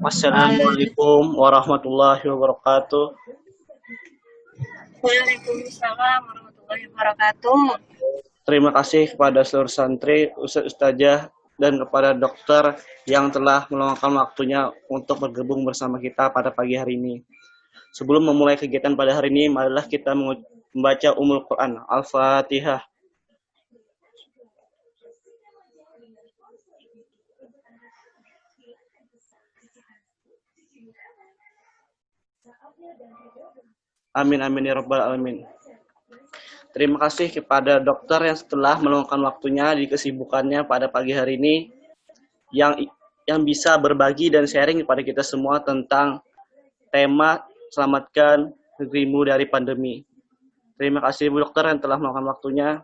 Wassalamualaikum warahmatullahi wabarakatuh. Waalaikumsalam warahmatullahi wabarakatuh. Terima kasih kepada seluruh santri, ustadz ustazah, dan kepada dokter yang telah meluangkan waktunya untuk bergabung bersama kita pada pagi hari ini. Sebelum memulai kegiatan pada hari ini, marilah kita membaca Ummul Quran, Al-Fatihah. Amin amin ya rabbal alamin. Terima kasih kepada dokter yang setelah meluangkan waktunya di kesibukannya pada pagi hari ini yang bisa berbagi dan sharing kepada kita semua tentang tema selamatkan negerimu dari pandemi. Terima kasih Bu Dokter yang telah meluangkan waktunya.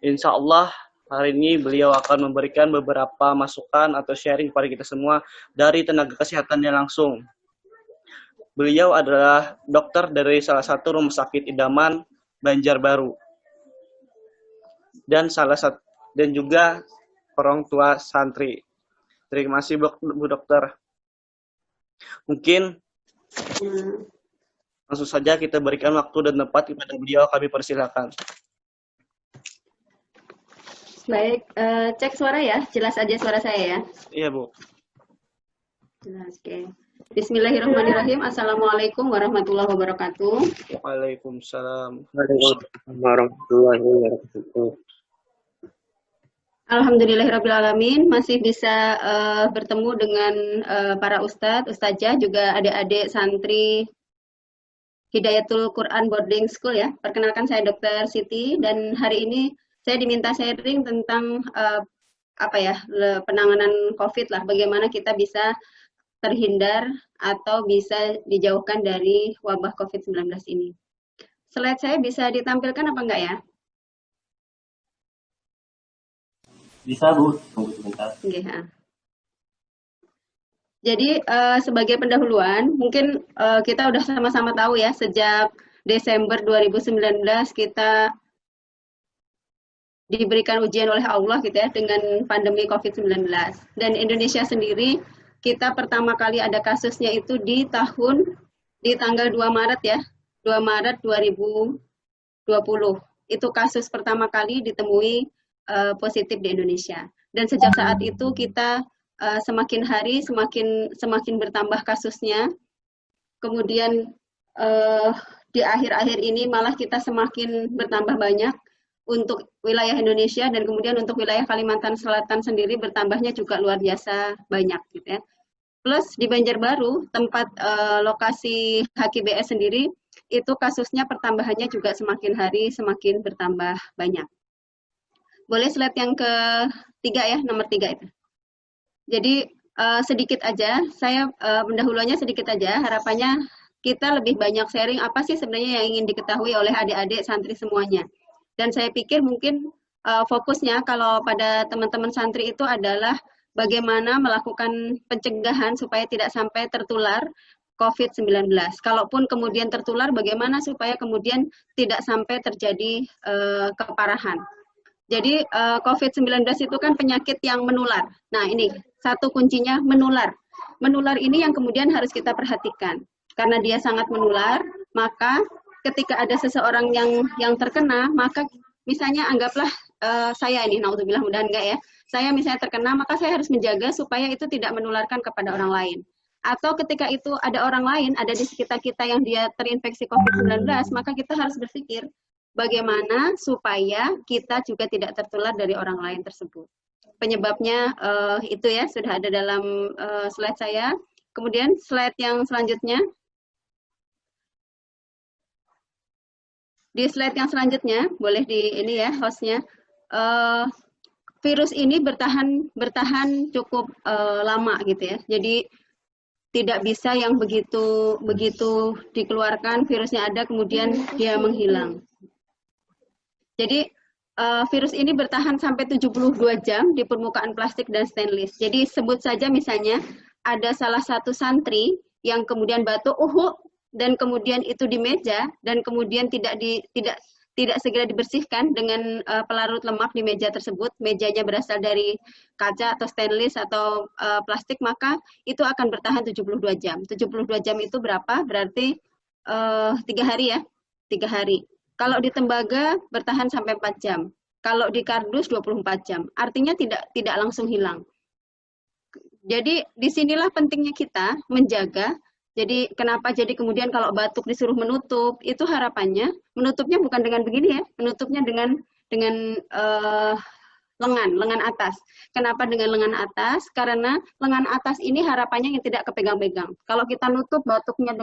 Insya Allah hari ini beliau akan memberikan beberapa masukan atau sharing kepada kita semua dari tenaga kesehatannya langsung. Beliau adalah dokter dari salah satu rumah sakit idaman Banjarbaru dan juga orang tua santri. Terima kasih Bu Dokter. Mungkin langsung saja kita berikan waktu dan tempat kepada beliau, kami persilakan. Baik, cek suara ya, jelas aja suara saya ya. Iya Bu. Jelas, oke. Bismillahirrahmanirrahim. Assalamualaikum warahmatullahi wabarakatuh. Waalaikumsalam. Waalaikumsalam warahmatullahi wabarakatuh. Alhamdulillahirrahmanirrahim, masih bisa bertemu dengan para ustadz, ustazah, juga adik-adik santri Hidayatul Quran Boarding School ya. Perkenalkan saya Dr. Siti dan hari ini saya diminta sharing tentang penanganan COVID lah, bagaimana kita bisa terhindar atau bisa dijauhkan dari wabah COVID-19 ini. Slide saya bisa ditampilkan apa enggak ya? Bisa Bu, tunggu sebentar. Ya. Jadi sebagai pendahuluan, mungkin kita udah sama-sama tahu ya, sejak Desember 2019 kita diberikan ujian oleh Allah gitu ya dengan pandemi COVID-19. Dan Indonesia sendiri kita pertama kali ada kasusnya itu di tanggal 2 Maret ya, 2 Maret 2020. Itu kasus pertama kali ditemui positif di Indonesia. Dan sejak saat itu kita semakin hari semakin bertambah kasusnya. Kemudian di akhir-akhir ini malah kita semakin bertambah banyak untuk wilayah Indonesia, dan kemudian untuk wilayah Kalimantan Selatan sendiri bertambahnya juga luar biasa banyak gitu ya. Plus di Banjarbaru, tempat lokasi HKBS sendiri, itu kasusnya pertambahannya juga semakin hari semakin bertambah banyak. Boleh slide yang ketiga ya, nomor 3 itu. Jadi sedikit aja, saya pendahuluannya sedikit aja, harapannya kita lebih banyak sharing apa sih sebenarnya yang ingin diketahui oleh adik-adik santri semuanya. Dan saya pikir mungkin fokusnya kalau pada teman-teman santri itu adalah bagaimana melakukan pencegahan supaya tidak sampai tertular COVID-19. Kalaupun kemudian tertular, bagaimana supaya kemudian tidak sampai terjadi keparahan. Jadi COVID-19 itu kan penyakit yang menular. Nah ini satu kuncinya menular. Menular ini yang kemudian harus kita perhatikan. Karena dia sangat menular, maka ketika ada seseorang yang terkena, maka misalnya anggaplah saya ini, naudzubillah, mudahan enggak ya. Saya misalnya terkena, maka saya harus menjaga supaya itu tidak menularkan kepada orang lain. Atau ketika itu ada orang lain, ada di sekitar kita yang dia terinfeksi COVID-19, maka kita harus berpikir bagaimana supaya kita juga tidak tertular dari orang lain tersebut. Penyebabnya itu ya, sudah ada dalam slide saya. Kemudian slide yang selanjutnya. Di slide yang selanjutnya, boleh di ini ya hostnya. Virus ini bertahan cukup lama gitu ya. Jadi tidak bisa yang begitu dikeluarkan virusnya ada kemudian dia menghilang. Jadi virus ini bertahan sampai 72 jam di permukaan plastik dan stainless. Jadi sebut saja misalnya ada salah satu santri yang kemudian batuk dan kemudian itu di meja dan kemudian tidak tidak segera dibersihkan dengan pelarut lemak di meja tersebut, mejanya berasal dari kaca atau stainless atau plastik, maka itu akan bertahan 72 jam. 72 jam itu berapa? Berarti 3 hari ya, 3 hari. Kalau di tembaga bertahan sampai 4 jam. Kalau di kardus 24 jam. Artinya tidak langsung hilang. Jadi disinilah pentingnya kita menjaga. Jadi kenapa jadi kemudian kalau batuk disuruh menutup, itu harapannya menutupnya bukan dengan begini ya, menutupnya dengan lengan atas. Kenapa dengan lengan atas? Karena lengan atas ini harapannya yang tidak kepegang-pegang. Kalau kita nutup batuknya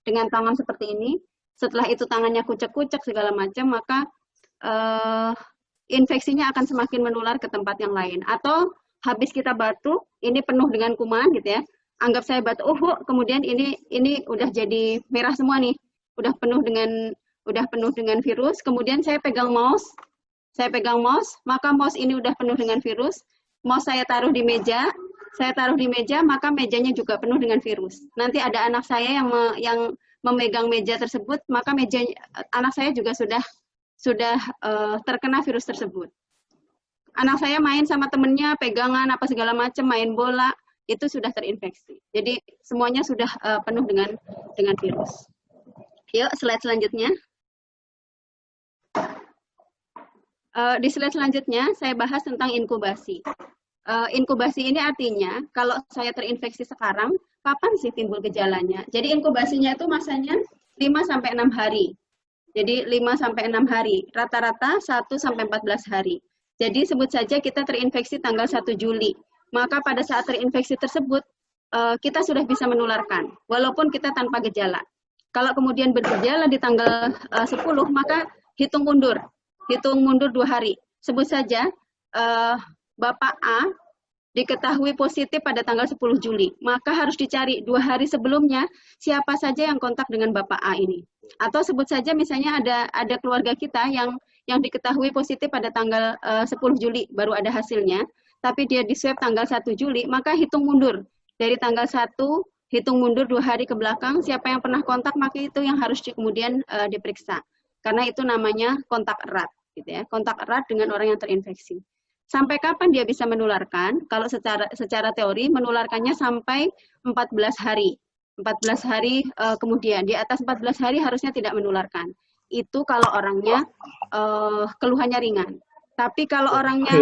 dengan tangan seperti ini, setelah itu tangannya kucek-kucek segala macam, maka infeksinya akan semakin menular ke tempat yang lain. Atau habis kita batuk, ini penuh dengan kuman gitu ya. Anggap saya batuk, kemudian ini udah jadi merah semua nih, udah penuh dengan virus. Kemudian saya pegang mouse, maka mouse ini udah penuh dengan virus. Mouse saya taruh di meja, maka mejanya juga penuh dengan virus. Nanti ada anak saya yang memegang meja tersebut, maka anak saya juga sudah terkena virus tersebut. Anak saya main sama temennya, pegangan apa segala macam, main bola, itu sudah terinfeksi. Jadi semuanya sudah penuh dengan virus. Yuk, slide selanjutnya. Di slide selanjutnya saya bahas tentang inkubasi. Inkubasi ini artinya kalau saya terinfeksi sekarang, kapan sih timbul gejalanya? Jadi inkubasinya itu masanya 5-6 hari. Jadi 5-6 hari, rata-rata 1-14 hari. Jadi sebut saja kita terinfeksi tanggal 1 Juli. Maka pada saat terinfeksi tersebut, kita sudah bisa menularkan, walaupun kita tanpa gejala. Kalau kemudian bergejala di tanggal 10, maka hitung mundur 2 hari. Sebut saja Bapak A diketahui positif pada tanggal 10 Juli, maka harus dicari 2 hari sebelumnya siapa saja yang kontak dengan Bapak A ini. Atau sebut saja misalnya ada keluarga kita yang diketahui positif pada tanggal 10 Juli, baru ada hasilnya, tapi dia di swab tanggal 1 Juli, maka hitung mundur. Dari tanggal 1, hitung mundur 2 hari ke belakang, siapa yang pernah kontak, maka itu yang harus kemudian diperiksa. Karena itu namanya kontak erat, gitu ya. Kontak erat dengan orang yang terinfeksi. Sampai kapan dia bisa menularkan? Kalau secara teori, menularkannya sampai 14 hari. 14 hari kemudian, di atas 14 hari harusnya tidak menularkan. Itu kalau orangnya keluhannya ringan. Tapi kalau orangnya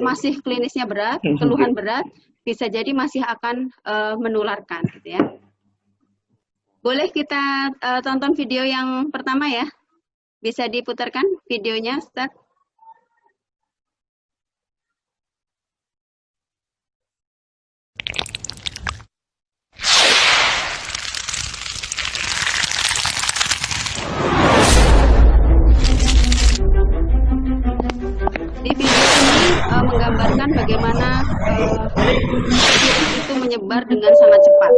masih klinisnya berat, keluhan berat, bisa jadi masih akan menularkan, gitu ya. Boleh kita tonton video yang pertama ya? Bisa diputarkan videonya, Ustaz? Di video ini menggambarkan bagaimana virus itu menyebar dengan sangat cepat.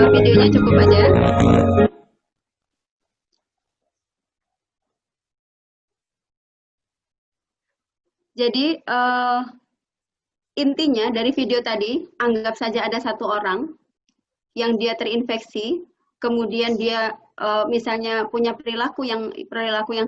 Videonya cukup aja. Jadi intinya dari video tadi, anggap saja ada satu orang yang dia terinfeksi, kemudian dia misalnya punya perilaku yang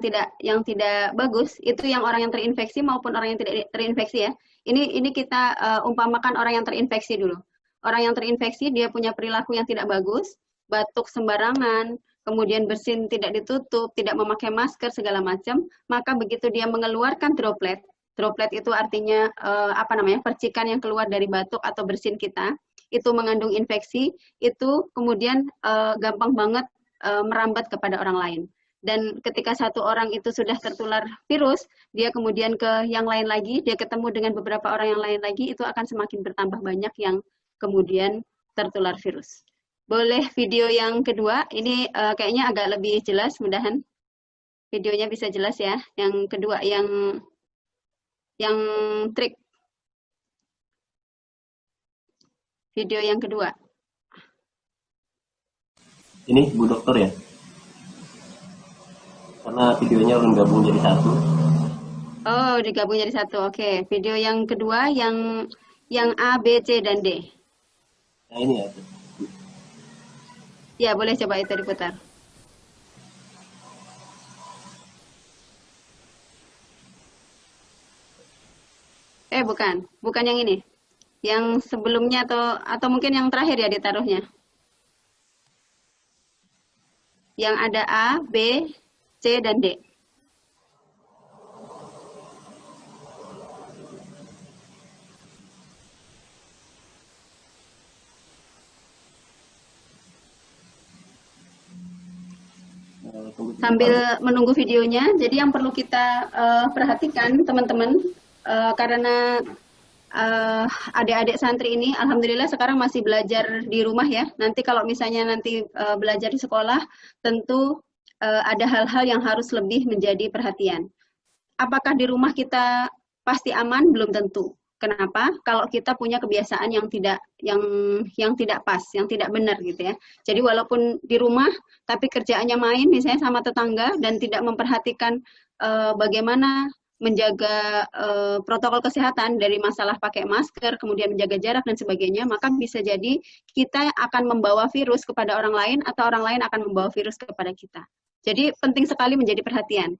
tidak bagus, itu yang orang yang terinfeksi maupun orang yang tidak terinfeksi ya. Ini kita umpamakan orang yang terinfeksi dulu. Orang yang terinfeksi dia punya perilaku yang tidak bagus, batuk sembarangan, kemudian bersin tidak ditutup, tidak memakai masker segala macam, maka begitu dia mengeluarkan droplet itu artinya percikan yang keluar dari batuk atau bersin kita, itu mengandung infeksi, itu kemudian gampang banget merambat kepada orang lain. Dan ketika satu orang itu sudah tertular virus, dia kemudian ke yang lain lagi, dia ketemu dengan beberapa orang yang lain lagi, itu akan semakin bertambah banyak yang kemudian tertular virus. Boleh video yang kedua, ini kayaknya agak lebih jelas, mudahan videonya bisa jelas ya. Yang kedua, yang trik. Video yang kedua. Ini Bu Dokter ya? Karena videonya udah gabung jadi satu. Oh, digabung jadi satu. Oke, video yang kedua yang A, B, C, dan D. Nah ini ya. Ya, boleh coba itu diputar. Bukan yang ini. Yang sebelumnya atau mungkin yang terakhir ya ditaruhnya. Yang ada A, B, C, dan D. Sambil menunggu videonya, jadi yang perlu kita perhatikan teman-teman, karena adik-adik santri ini alhamdulillah sekarang masih belajar di rumah ya. Nanti kalau misalnya belajar di sekolah, tentu ada hal-hal yang harus lebih menjadi perhatian. Apakah di rumah kita pasti aman? Belum tentu. Kenapa? Kalau kita punya kebiasaan yang tidak pas, yang tidak benar gitu ya. Jadi walaupun di rumah tapi kerjaannya main misalnya sama tetangga dan tidak memperhatikan bagaimana menjaga protokol kesehatan dari masalah pakai masker, kemudian menjaga jarak dan sebagainya, maka bisa jadi kita akan membawa virus kepada orang lain atau orang lain akan membawa virus kepada kita. Jadi penting sekali menjadi perhatian.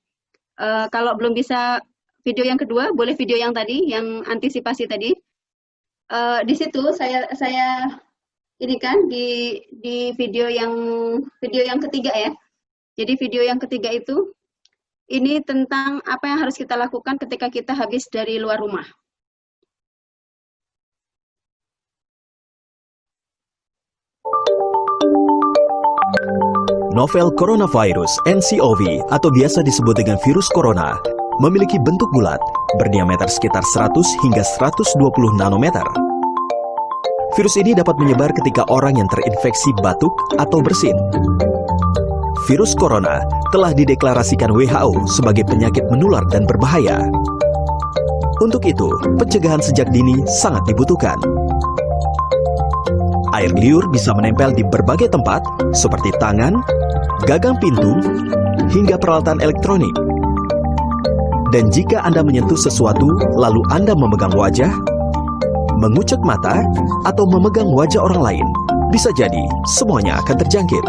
Kalau belum bisa video yang kedua, boleh video yang tadi, yang antisipasi tadi. Di situ saya ini kan di video yang ketiga ya. Jadi video yang ketiga itu ini tentang apa yang harus kita lakukan ketika kita habis dari luar rumah. Novel coronavirus (nCoV) atau biasa disebut dengan virus corona memiliki bentuk bulat, berdiameter sekitar 100 hingga 120 nanometer. Virus ini dapat menyebar ketika orang yang terinfeksi batuk atau bersin. Virus corona telah dideklarasikan WHO sebagai penyakit menular dan berbahaya. Untuk itu, pencegahan sejak dini sangat dibutuhkan. Air liur bisa menempel di berbagai tempat seperti tangan, gagang pintu, hingga peralatan elektronik. Dan jika Anda menyentuh sesuatu lalu Anda memegang wajah, mengucek mata, atau memegang wajah orang lain, bisa jadi semuanya akan terjangkit.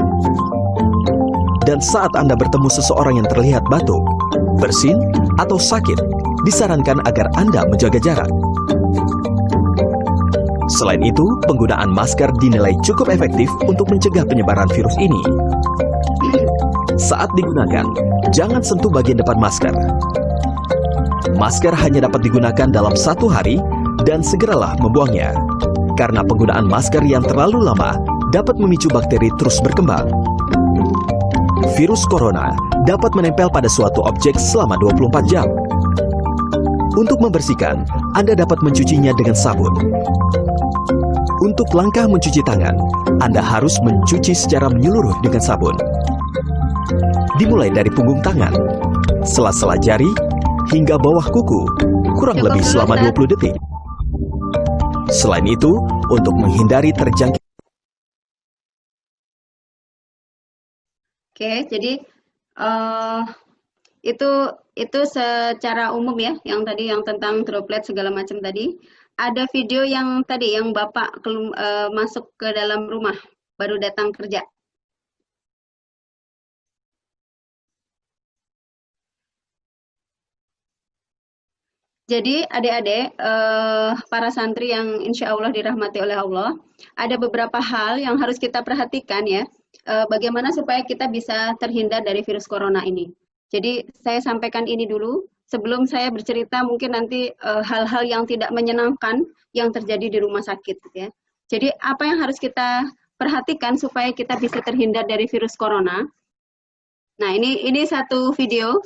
Dan saat Anda bertemu seseorang yang terlihat batuk, bersin, atau sakit, disarankan agar Anda menjaga jarak. Selain itu, penggunaan masker dinilai cukup efektif untuk mencegah penyebaran virus ini. Saat digunakan, jangan sentuh bagian depan masker. Masker hanya dapat digunakan dalam 1 hari dan segeralah membuangnya. Karena penggunaan masker yang terlalu lama dapat memicu bakteri terus berkembang. Virus corona dapat menempel pada suatu objek selama 24 jam. Untuk membersihkan, Anda dapat mencucinya dengan sabun. Untuk langkah mencuci tangan, Anda harus mencuci secara menyeluruh dengan sabun. Dimulai dari punggung tangan, sela-sela jari, hingga bawah kuku, kurang lebih selama 20 detik. Selain itu, untuk menghindari terjangkit. Oke, jadi itu secara umum ya, yang tadi yang tentang droplet segala macam tadi. Ada video yang tadi yang Bapak masuk ke dalam rumah, baru datang kerja. Jadi adik-adik, para santri yang insya Allah dirahmati oleh Allah, ada beberapa hal yang harus kita perhatikan ya, bagaimana supaya kita bisa terhindar dari virus corona ini. Jadi saya sampaikan ini dulu, sebelum saya bercerita mungkin nanti hal-hal yang tidak menyenangkan yang terjadi di rumah sakit ya. Jadi apa yang harus kita perhatikan supaya kita bisa terhindar dari virus corona. Nah ini satu video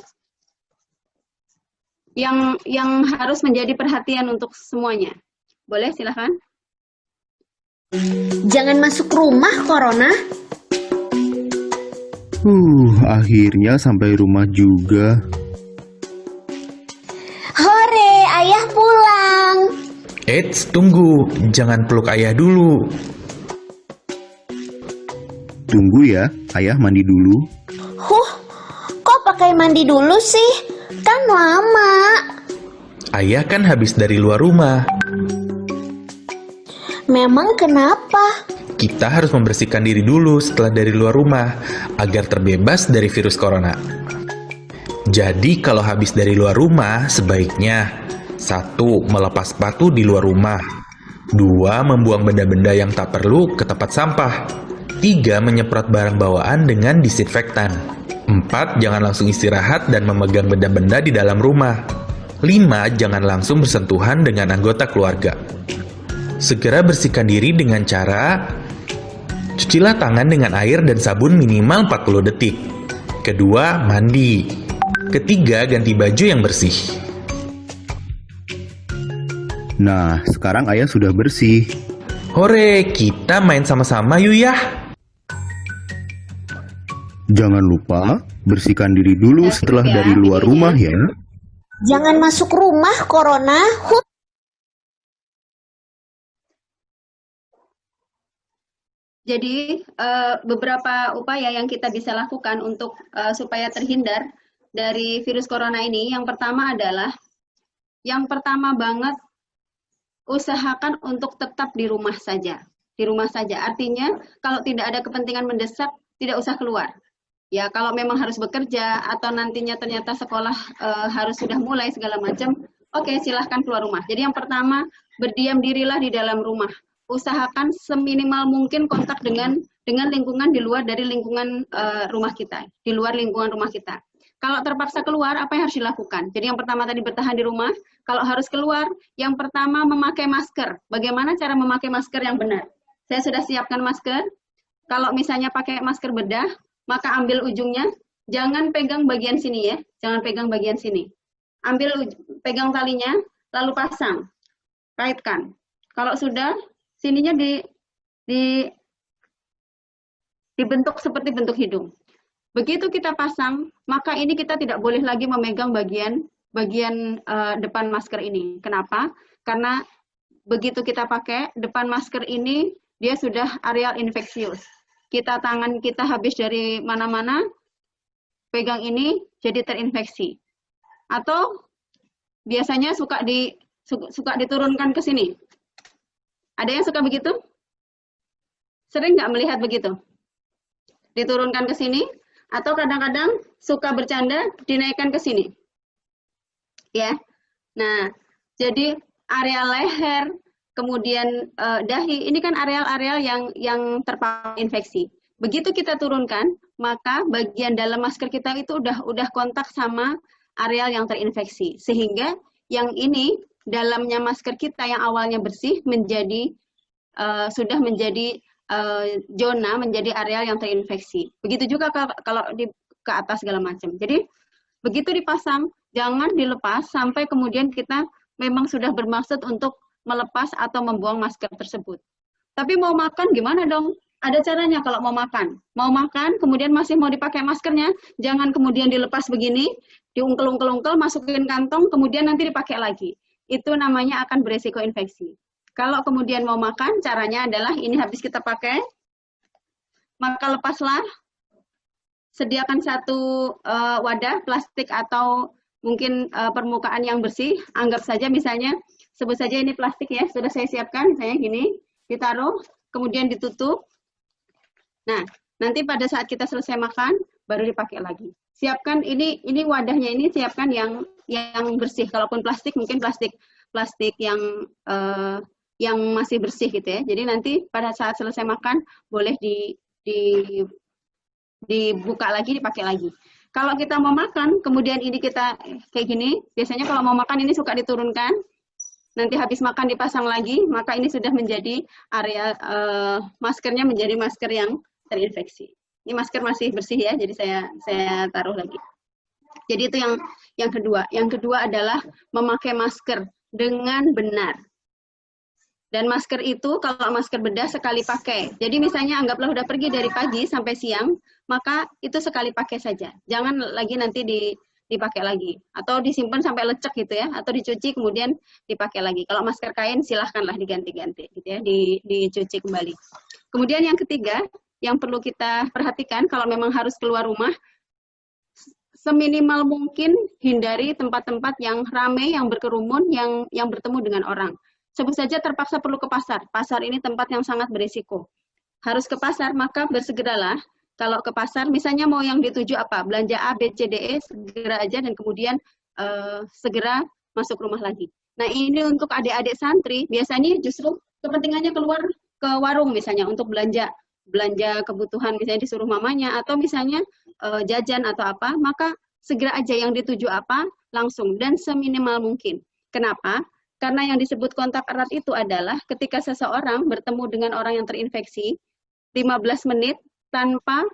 yang harus menjadi perhatian untuk semuanya. Boleh, silahkan. Jangan masuk rumah, Corona. Akhirnya sampai rumah juga. Hore, ayah pulang. Eits, tunggu. Jangan peluk ayah dulu. Tunggu ya, ayah mandi dulu. Kok pakai mandi dulu sih? Kan lama. Ayah kan habis dari luar rumah. Memang kenapa? Kita harus membersihkan diri dulu setelah dari luar rumah, agar terbebas dari virus corona. Jadi kalau habis dari luar rumah, sebaiknya 1. Melepas sepatu di luar rumah. 2. Membuang benda-benda yang tak perlu ke tempat sampah. 3. Menyemprot barang bawaan dengan disinfektan. 4. Jangan langsung istirahat dan memegang benda-benda di dalam rumah. 5. Jangan langsung bersentuhan dengan anggota keluarga. Segera bersihkan diri dengan cara cucilah tangan dengan air dan sabun minimal 40 detik. Kedua, mandi. Ketiga, ganti baju yang bersih. Nah, sekarang ayah sudah bersih. Hore, kita main sama-sama yuk ya. Jangan lupa bersihkan diri dulu setelah ya, dari luar videonya. rumah ya. Jangan masuk rumah, Corona. Jadi beberapa upaya yang kita bisa lakukan untuk supaya terhindar dari virus corona ini, yang pertama adalah, yang pertama banget, usahakan untuk tetap di rumah saja. Di rumah saja, artinya kalau tidak ada kepentingan mendesak, tidak usah keluar. Ya, kalau memang harus bekerja atau nantinya ternyata sekolah harus sudah mulai segala macam, oke, silahkan keluar rumah. Jadi yang pertama, berdiam dirilah di dalam rumah. Usahakan seminimal mungkin kontak dengan lingkungan di luar dari lingkungan rumah kita, di luar lingkungan rumah kita. Kalau terpaksa keluar, apa yang harus dilakukan? Jadi yang pertama tadi bertahan di rumah. Kalau harus keluar, yang pertama memakai masker. Bagaimana cara memakai masker yang benar? Saya sudah siapkan masker. Kalau misalnya pakai masker bedah, maka ambil ujungnya, jangan pegang bagian sini ya, jangan pegang bagian sini. Pegang talinya, lalu pasang, kaitkan. Kalau sudah, sininya dibentuk seperti bentuk hidung. Begitu kita pasang, maka ini kita tidak boleh lagi memegang bagian depan masker ini. Kenapa? Karena begitu kita pakai, depan masker ini, dia sudah areal infeksius. Tangan kita habis dari mana-mana, pegang ini jadi terinfeksi. Atau biasanya suka diturunkan ke sini. Ada yang suka begitu? Sering nggak melihat begitu? Diturunkan ke sini, atau kadang-kadang suka bercanda dinaikkan ke sini. Ya. Nah, jadi area leher, kemudian dahi, ini kan areal-areal yang terpapar infeksi. Begitu kita turunkan, maka bagian dalam masker kita itu udah kontak sama areal yang terinfeksi. Sehingga yang ini dalamnya masker kita yang awalnya bersih sudah menjadi zona, menjadi areal yang terinfeksi. Begitu juga kalau ke atas segala macam. Jadi begitu dipasang, jangan dilepas sampai kemudian kita memang sudah bermaksud untuk melepas atau membuang masker tersebut. Tapi mau makan gimana dong? Ada caranya kalau mau makan. Mau makan, kemudian masih mau dipakai maskernya, jangan kemudian dilepas begini, diungkel-ungkel-ungkel, masukin kantong, kemudian nanti dipakai lagi. Itu namanya akan beresiko infeksi. Kalau kemudian mau makan, caranya adalah ini habis kita pakai, maka lepaslah, sediakan satu wadah plastik atau mungkin permukaan yang bersih, anggap saja misalnya, sebut saja ini plastik ya, sudah saya siapkan, misalnya gini, ditaruh, kemudian ditutup. Nah, nanti pada saat kita selesai makan, baru dipakai lagi. Siapkan ini wadahnya ini, siapkan yang yang bersih. Kalaupun plastik mungkin plastik yang masih bersih gitu ya. Jadi nanti pada saat selesai makan boleh dibuka lagi, dipakai lagi. Kalau kita mau makan, kemudian ini kita kayak gini, biasanya kalau mau makan ini suka diturunkan, nanti habis makan dipasang lagi, maka ini sudah menjadi area maskernya menjadi masker yang terinfeksi. Ini masker masih bersih ya, jadi saya taruh lagi. Jadi itu yang kedua. Yang kedua adalah memakai masker dengan benar. Dan masker itu kalau masker bedah sekali pakai. Jadi misalnya anggaplah udah pergi dari pagi sampai siang, maka itu sekali pakai saja. Jangan lagi nanti dipakai lagi. Atau disimpan sampai lecek gitu ya. Atau dicuci kemudian dipakai lagi. Kalau masker kain silahkanlah diganti-ganti gitu ya. Dicuci kembali. Kemudian yang ketiga, yang perlu kita perhatikan kalau memang harus keluar rumah, seminimal mungkin hindari tempat-tempat yang ramai, yang berkerumun, yang bertemu dengan orang. Sebut saja terpaksa perlu ke pasar. Pasar ini tempat yang sangat berisiko. Harus ke pasar, maka bersegeralah. Kalau ke pasar, misalnya mau yang dituju apa? Belanja A, B, C, D, E, segera aja dan kemudian segera masuk rumah lagi. Nah ini untuk adik-adik santri, biasanya justru kepentingannya keluar ke warung misalnya untuk belanja kebutuhan, misalnya disuruh mamanya, atau misalnya jajan atau apa, maka segera aja yang dituju apa, langsung. Dan seminimal mungkin. Kenapa? Karena yang disebut kontak erat itu adalah ketika seseorang bertemu dengan orang yang terinfeksi 15 menit tanpa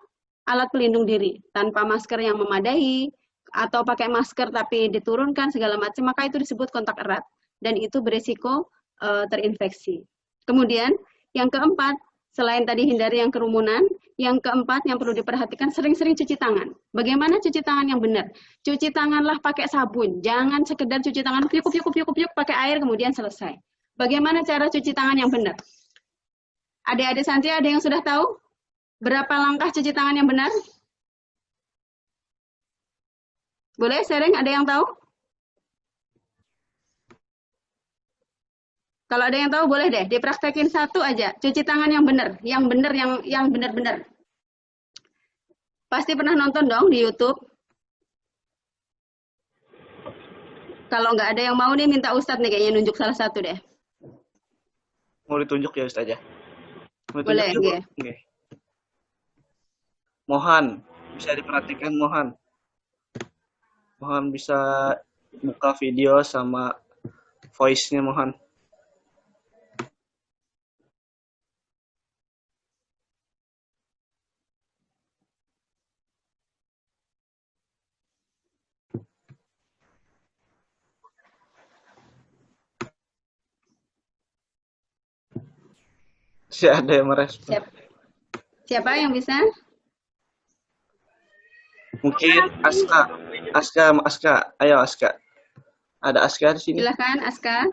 alat pelindung diri, tanpa masker yang memadai, atau pakai masker tapi diturunkan segala macam, maka itu disebut kontak erat. Dan itu berisiko terinfeksi. Kemudian yang keempat, selain tadi hindari yang kerumunan, yang keempat yang perlu diperhatikan sering-sering cuci tangan. Bagaimana cuci tangan yang benar? Cuci tanganlah pakai sabun. Jangan sekedar cuci tangan piuk pakai air kemudian selesai. Bagaimana cara cuci tangan yang benar? Adik-adik santri ada yang sudah tahu berapa langkah cuci tangan yang benar? Boleh sharing? Ada yang tahu? Kalau ada yang tahu boleh deh dipraktekin satu aja, cuci tangan yang benar, yang benar-benar. Pasti pernah nonton dong di YouTube. Kalau nggak ada yang mau nih minta Ustadz nih kayaknya nunjuk salah satu deh. Mau ditunjuk ya Ustaz ya? Boleh, ya. Okay. Mohon bisa diperhatikan, mohon bisa buka video sama voice-nya, mohon. Ada yang merespon. Siapa yang bisa? Mungkin Aska. Ayo Aska. Ada Aska di sini. Silakan Aska.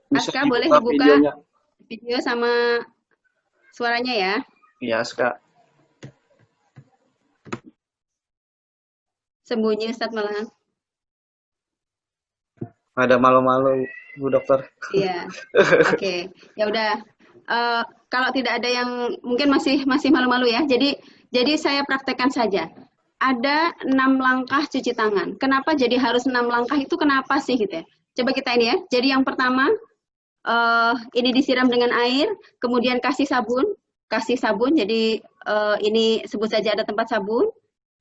Bisa Aska boleh dibuka dibuka videonya. video sama suaranya ya. Iya Aska. Sembunyi Ustadz malahan. Ada malu-malu Bu Dokter. Iya. Oke. Ya udah. Kalau tidak ada yang mungkin masih malu-malu ya. Jadi saya praktekkan saja. Ada 6 langkah cuci tangan. Kenapa jadi harus 6 langkah itu kenapa sih gitu ya? Coba kita ini ya. Jadi yang pertama ini disiram dengan air, kemudian kasih sabun. Jadi ini sebut saja ada tempat sabun.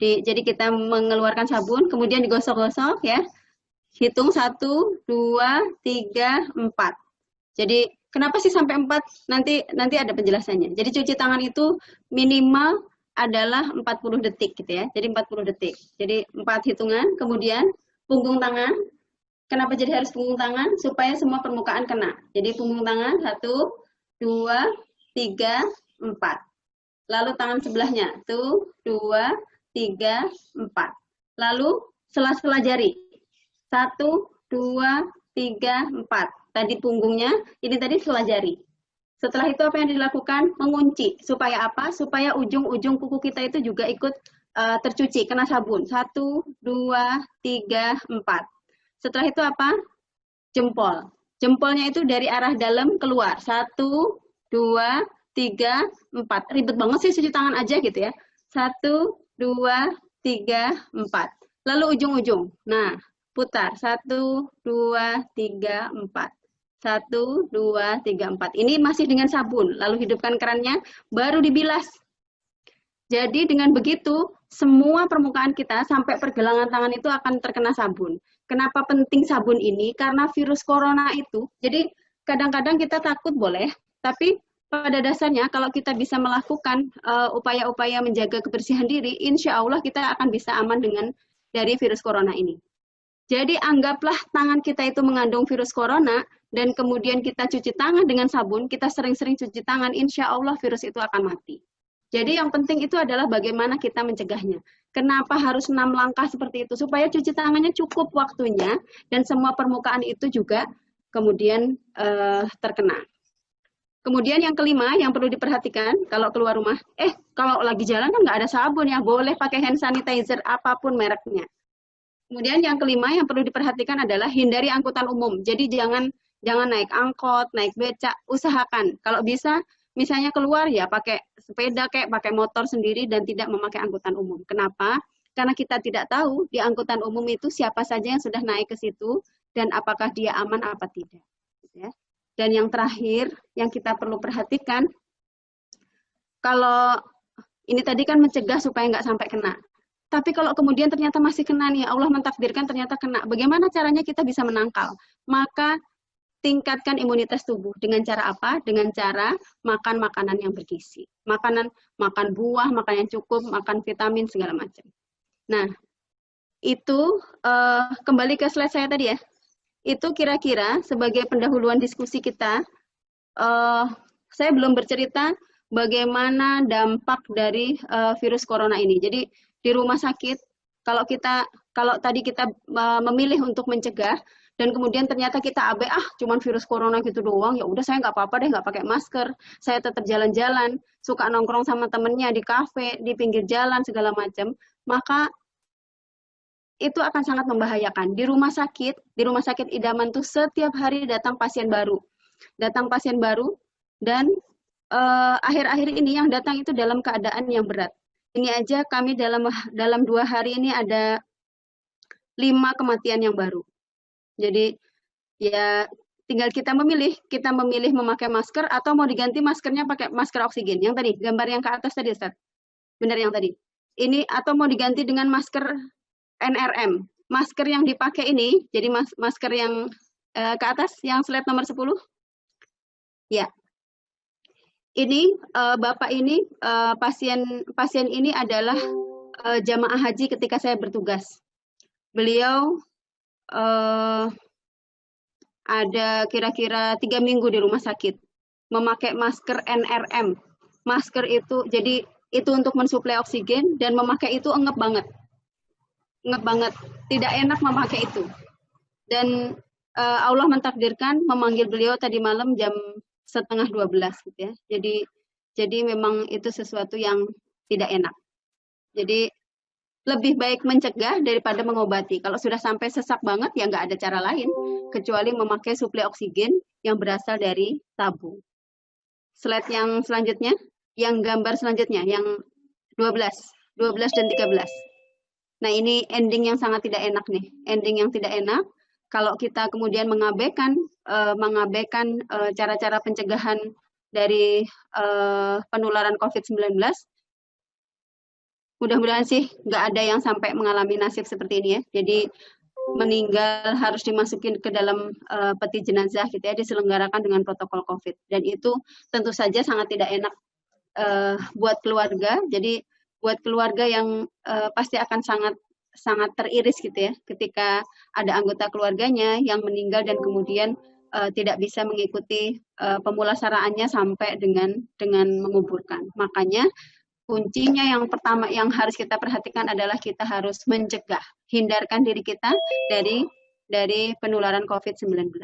Jadi kita mengeluarkan sabun, kemudian digosok-gosok ya. Hitung 1, 2, 3, 4. Jadi kenapa sih sampai 4? Nanti ada penjelasannya. Jadi cuci tangan itu minimal adalah 40 detik gitu ya. Jadi 40 detik. Jadi 4 hitungan, kemudian punggung tangan. Kenapa jadi harus punggung tangan? Supaya semua permukaan kena. Jadi punggung tangan 1, 2, 3, 4. Lalu tangan sebelahnya. 1, 2, 3, 4. Lalu sela-sela jari. 1, 2, 3, 4. Tadi punggungnya, ini tadi sela jari. Setelah itu apa yang dilakukan? Mengunci. Supaya apa? Supaya ujung-ujung kuku kita itu juga ikut tercuci, kena sabun. 1, 2, 3, 4. Setelah itu apa? Jempol. Jempolnya itu dari arah dalam keluar. 1, 2, 3, 4. Ribet banget sih cuci tangan aja gitu ya. 1, 2, 3, 4. Lalu ujung-ujung. Nah, putar. 1, 2, 3, 4. 1, 2, 3, 4. Ini masih dengan sabun. Lalu hidupkan kerannya, baru dibilas. Jadi dengan begitu, semua permukaan kita sampai pergelangan tangan itu akan terkena sabun. Kenapa penting sabun ini? Karena virus corona itu, jadi kadang-kadang kita takut boleh, tapi pada dasarnya kalau kita bisa melakukan upaya-upaya menjaga kebersihan diri, insya Allah kita akan bisa aman dari virus corona ini. Jadi anggaplah tangan kita itu mengandung virus corona, dan kemudian kita cuci tangan dengan sabun, kita sering-sering cuci tangan, insya Allah virus itu akan mati. Jadi yang penting itu adalah bagaimana kita mencegahnya. Kenapa harus 6 langkah seperti itu? Supaya cuci tangannya cukup waktunya dan semua permukaan itu juga kemudian terkena. Kemudian yang kelima yang perlu diperhatikan kalau keluar rumah, kalau lagi jalan kan nggak ada sabun ya, boleh pakai hand sanitizer apapun mereknya. Kemudian yang kelima yang perlu diperhatikan adalah hindari angkutan umum. Jadi jangan naik angkot, naik becak, usahakan kalau bisa misalnya keluar ya pakai sepeda kayak pakai motor sendiri dan tidak memakai angkutan umum. Kenapa? Karena kita tidak tahu di angkutan umum itu siapa saja yang sudah naik ke situ dan apakah dia aman apa tidak. Ya. Dan yang terakhir yang kita perlu perhatikan, kalau ini tadi kan mencegah supaya nggak sampai kena. Tapi kalau kemudian ternyata masih kena nih, Allah mentakdirkan ternyata kena. Bagaimana caranya kita bisa menangkal? Maka tingkatkan imunitas tubuh. Dengan cara apa? Dengan cara makan makanan yang bergizi. Makan buah, makan yang cukup, makan vitamin, segala macam. Nah, itu kembali ke slide saya tadi ya. Itu kira-kira sebagai pendahuluan diskusi kita, saya belum bercerita bagaimana dampak dari virus corona ini. Jadi di rumah sakit, kalau tadi kita memilih untuk mencegah, dan kemudian ternyata kita abe, cuman virus corona gitu doang, ya udah saya nggak apa-apa deh, nggak pakai masker, saya tetap jalan-jalan, suka nongkrong sama temennya di kafe, di pinggir jalan, segala macam, maka itu akan sangat membahayakan. Di rumah sakit idaman tuh setiap hari datang pasien baru, dan akhir-akhir ini yang datang itu dalam keadaan yang berat. Ini aja kami dalam 2 hari ini ada 5 kematian yang baru. Jadi ya tinggal kita memilih memakai masker atau mau diganti maskernya pakai masker oksigen. Yang tadi, gambar yang ke atas tadi Ustaz. Benar yang tadi. Ini atau mau diganti dengan masker NRM. Masker yang dipakai ini, jadi masker yang ke atas, yang slide nomor 10. Ya. Ini Bapak ini pasien ini adalah jamaah haji ketika saya bertugas. Beliau ada kira-kira 3 minggu di rumah sakit, memakai masker NRM. Masker itu, jadi itu untuk mensuplai oksigen, dan memakai itu engep banget, tidak enak memakai itu. Dan Allah mentakdirkan memanggil beliau tadi malam jam 11:30 gitu ya. Jadi memang itu sesuatu yang tidak enak. Jadi lebih baik mencegah daripada mengobati. Kalau sudah sampai sesak banget, ya nggak ada cara lain, kecuali memakai suplai oksigen yang berasal dari tabung. Slide yang selanjutnya, yang gambar selanjutnya, yang 12 dan 13. Nah ini ending yang sangat tidak enak nih. Ending yang tidak enak, kalau kita kemudian mengabaikan cara-cara pencegahan dari penularan COVID-19, mudah-mudahan sih nggak ada yang sampai mengalami nasib seperti ini ya. Jadi meninggal harus dimasukin ke dalam peti jenazah gitu ya, diselenggarakan dengan protokol COVID. Dan itu tentu saja sangat tidak enak buat keluarga. Jadi buat keluarga yang pasti akan sangat teriris gitu ya, ketika ada anggota keluarganya yang meninggal dan kemudian tidak bisa mengikuti pemulasaraannya sampai dengan menguburkan. Makanya kuncinya yang pertama yang harus kita perhatikan adalah kita harus mencegah, hindarkan diri kita dari penularan COVID-19.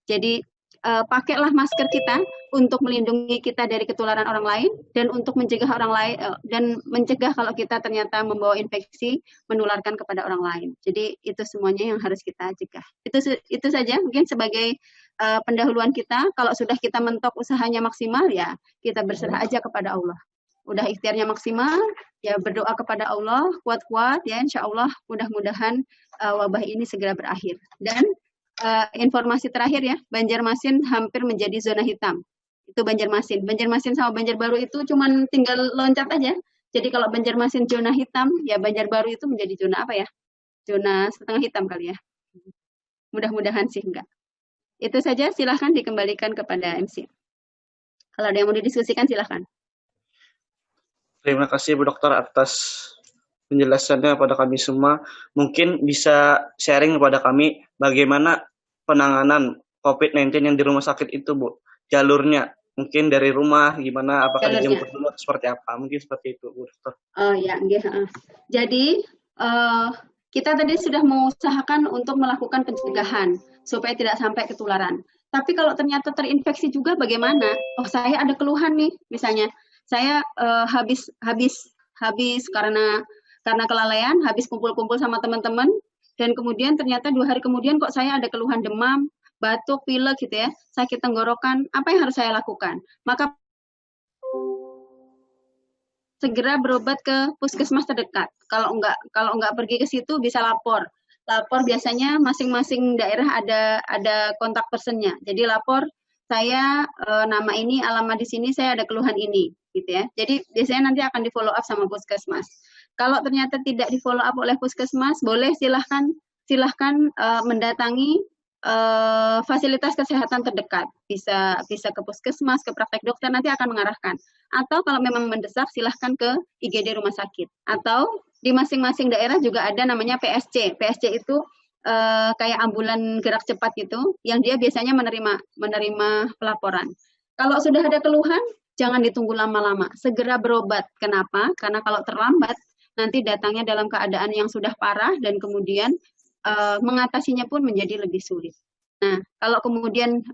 Jadi pakailah masker kita untuk melindungi kita dari ketularan orang lain dan untuk mencegah orang lain dan mencegah kalau kita ternyata membawa infeksi menularkan kepada orang lain. Jadi itu semuanya yang harus kita cegah. Itu saja mungkin sebagai pendahuluan kita. Kalau sudah kita mentok usahanya maksimal ya kita berserah aja kepada Allah. udah ikhtiarnya maksimal, ya berdoa kepada Allah, kuat-kuat ya, insya Allah mudah-mudahan wabah ini segera berakhir. Dan informasi terakhir ya, Banjarmasin hampir menjadi zona hitam. Itu Banjarmasin. Banjarmasin sama Banjarbaru itu cuman tinggal loncat aja. Jadi kalau Banjarmasin zona hitam, ya Banjarbaru itu menjadi zona apa ya? Zona setengah hitam kali ya. Mudah-mudahan sih enggak. Itu saja, silahkan dikembalikan kepada MC. Kalau ada yang mau didiskusikan, silahkan. Terima kasih Bu Dokter atas penjelasannya pada kami semua. Mungkin bisa sharing kepada kami bagaimana penanganan COVID-19 yang di rumah sakit itu, Bu. Jalurnya, mungkin dari rumah gimana, apakah dijemput dulu seperti apa? Mungkin seperti itu, Bu Dokter. Oh ya, jadi kita tadi sudah mengusahakan untuk melakukan pencegahan supaya tidak sampai ketularan. Tapi kalau ternyata terinfeksi juga bagaimana? Oh, saya ada keluhan nih, misalnya saya habis karena kelalaian, habis kumpul-kumpul sama teman-teman, dan kemudian ternyata 2 hari kemudian kok saya ada keluhan demam, batuk, pilek gitu ya, sakit tenggorokan. Apa yang harus saya lakukan? Maka segera berobat ke puskesmas terdekat. Kalau enggak pergi ke situ bisa lapor. Lapor biasanya masing-masing daerah ada kontak personnya. Jadi lapor, saya nama ini, alamat di sini, saya ada keluhan ini, gitu ya. Jadi biasanya nanti akan di follow up sama puskesmas. Kalau ternyata tidak di follow up oleh puskesmas, boleh silahkan mendatangi fasilitas kesehatan terdekat, bisa ke puskesmas, ke praktek dokter, nanti akan mengarahkan. Atau kalau memang mendesak, silahkan ke IGD rumah sakit. Atau di masing-masing daerah juga ada namanya PSC. PSC itu kayak ambulan gerak cepat gitu, yang dia biasanya menerima pelaporan. Kalau sudah ada keluhan, jangan ditunggu lama-lama, segera berobat. Kenapa? Karena kalau terlambat, nanti datangnya dalam keadaan yang sudah parah dan kemudian mengatasinya pun menjadi lebih sulit. Nah, kalau kemudian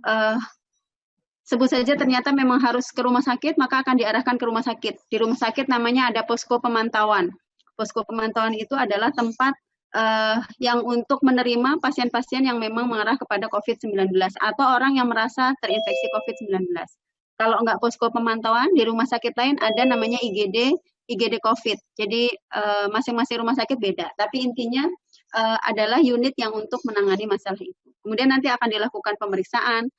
sebut saja ternyata memang harus ke rumah sakit, maka akan diarahkan ke rumah sakit. Di rumah sakit namanya ada posko pemantauan. Posko pemantauan itu adalah tempat yang untuk menerima pasien-pasien yang memang mengarah kepada COVID-19 atau orang yang merasa terinfeksi COVID-19. Kalau enggak posko pemantauan, di rumah sakit lain ada namanya IGD COVID. Jadi masing-masing rumah sakit beda. Tapi intinya adalah unit yang untuk menangani masalah itu. Kemudian nanti akan dilakukan pemeriksaan,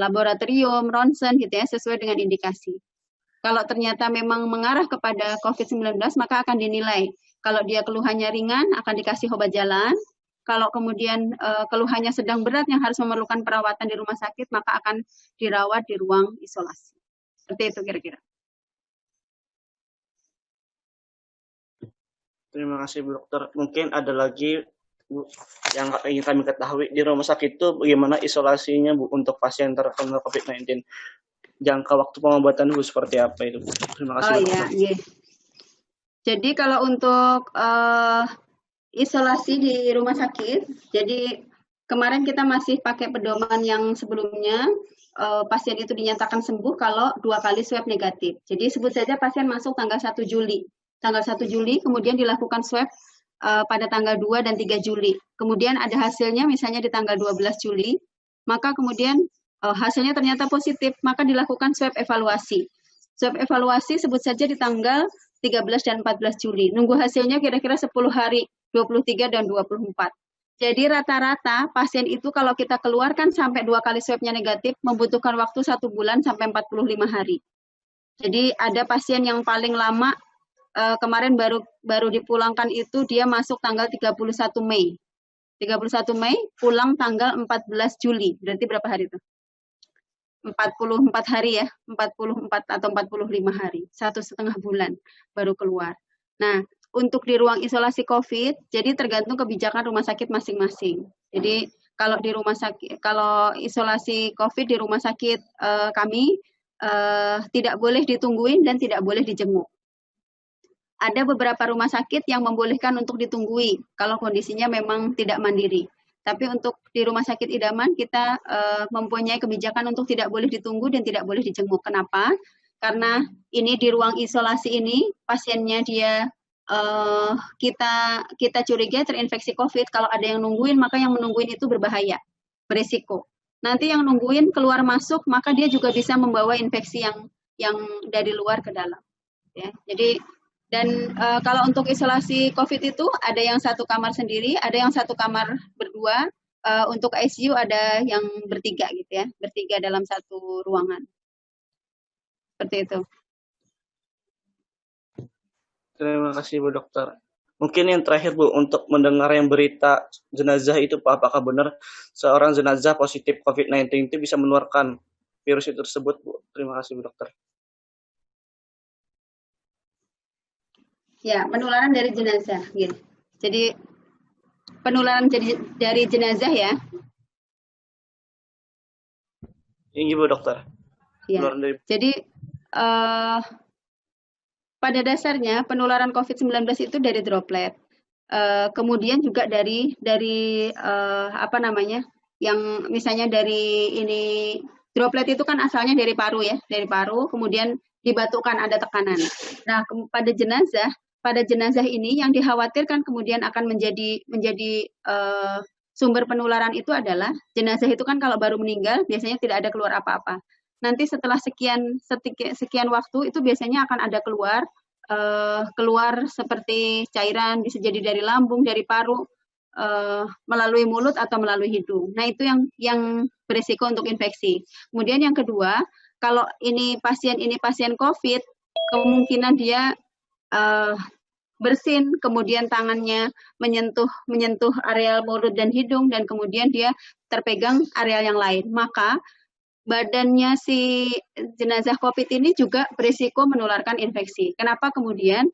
laboratorium, ronsen gitu ya, sesuai dengan indikasi. Kalau ternyata memang mengarah kepada COVID-19, maka akan dinilai. Kalau dia keluhannya ringan, akan dikasih obat jalan. Kalau kemudian keluhannya sedang berat yang harus memerlukan perawatan di rumah sakit, maka akan dirawat di ruang isolasi. Seperti itu kira-kira. Terima kasih Bu Dokter. Mungkin ada lagi Bu yang ingin kami ketahui di rumah sakit itu bagaimana isolasinya Bu untuk pasien terkena COVID-19. Jangka waktu pengobatan Bu seperti apa itu Bu? Terima kasih. Oh iya. Jadi kalau untuk isolasi di rumah sakit, jadi kemarin kita masih pakai pedoman yang sebelumnya, pasien itu dinyatakan sembuh kalau 2 kali swab negatif. Jadi sebut saja pasien masuk tanggal 1 Juli. Tanggal 1 Juli, kemudian dilakukan swab pada tanggal 2 dan 3 Juli. Kemudian ada hasilnya misalnya di tanggal 12 Juli, maka kemudian hasilnya ternyata positif, maka dilakukan swab evaluasi. Swab evaluasi sebut saja di tanggal 13 dan 14 Juli. Nunggu hasilnya kira-kira 10 hari, 23 dan 24. Jadi rata-rata pasien itu kalau kita keluarkan sampai 2 kali swabnya negatif, membutuhkan waktu 1 bulan sampai 45 hari. Jadi ada pasien yang paling lama, kemarin baru dipulangkan itu dia masuk tanggal 31 Mei. 31 Mei, pulang tanggal 14 Juli. Berarti berapa hari itu? 44 hari ya, 44 atau 45 hari, 1,5 bulan baru keluar. Nah, untuk di ruang isolasi COVID, jadi tergantung kebijakan rumah sakit masing-masing. Jadi kalau di rumah sakit, kalau isolasi COVID di rumah sakit kami tidak boleh ditungguin dan tidak boleh dijenguk. Ada beberapa rumah sakit yang membolehkan untuk ditunggui kalau kondisinya memang tidak mandiri. Tapi untuk di rumah sakit idaman kita mempunyai kebijakan untuk tidak boleh ditunggu dan tidak boleh dijenguk. Kenapa? Karena ini di ruang isolasi ini pasiennya dia kita curiga terinfeksi COVID. Kalau ada yang nungguin, maka yang menungguin itu berbahaya, berisiko. Nanti yang nungguin keluar masuk, maka dia juga bisa membawa infeksi yang dari luar ke dalam. ya. Jadi dan kalau untuk isolasi COVID itu ada yang satu kamar sendiri, ada yang satu kamar berdua. Untuk ICU ada yang bertiga gitu ya, bertiga dalam satu ruangan. Seperti itu. Terima kasih Bu Dokter. Mungkin yang terakhir Bu, untuk mendengar yang berita jenazah itu Pak, apakah benar seorang jenazah positif COVID-19 itu bisa menularkan virus itu tersebut Bu? Terima kasih Bu Dokter. Ya, penularan dari jenazah gitu. Jadi penularan dari jenazah ya. Ini Bu Dokter. Ya. Dari... Jadi pada dasarnya penularan COVID-19 itu dari droplet. Kemudian juga dari apa namanya? Yang misalnya dari ini droplet itu kan asalnya dari paru ya, dari paru kemudian dibatukan ada tekanan. Nah, pada jenazah ini yang dikhawatirkan kemudian akan menjadi sumber penularan itu adalah jenazah itu kan kalau baru meninggal biasanya tidak ada keluar apa-apa. Nanti setelah sekian waktu itu biasanya akan ada keluar seperti cairan, bisa jadi dari lambung, dari paru, melalui mulut atau melalui hidung. Nah itu yang berisiko untuk infeksi. Kemudian yang kedua, kalau ini pasien COVID, kemungkinan dia bersin, kemudian tangannya menyentuh areal mulut dan hidung, dan kemudian dia terpegang areal yang lain. Maka badannya si jenazah COVID ini juga berisiko menularkan infeksi. Kenapa kemudian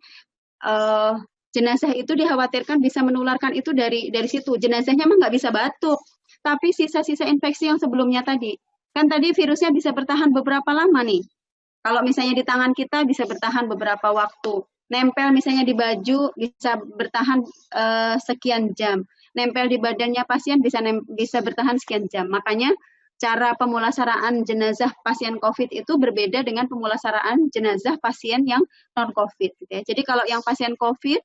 jenazah itu dikhawatirkan bisa menularkan itu dari situ. Jenazahnya memang nggak bisa batuk, tapi sisa-sisa infeksi yang sebelumnya tadi. Kan tadi virusnya bisa bertahan beberapa lama nih. Kalau misalnya di tangan kita bisa bertahan beberapa waktu. Nempel misalnya di baju bisa bertahan sekian jam. Nempel di badannya pasien bisa bertahan sekian jam. Makanya cara pemulasaraan jenazah pasien COVID itu berbeda dengan pemulasaraan jenazah pasien yang non-COVID. Gitu ya. Jadi kalau yang pasien COVID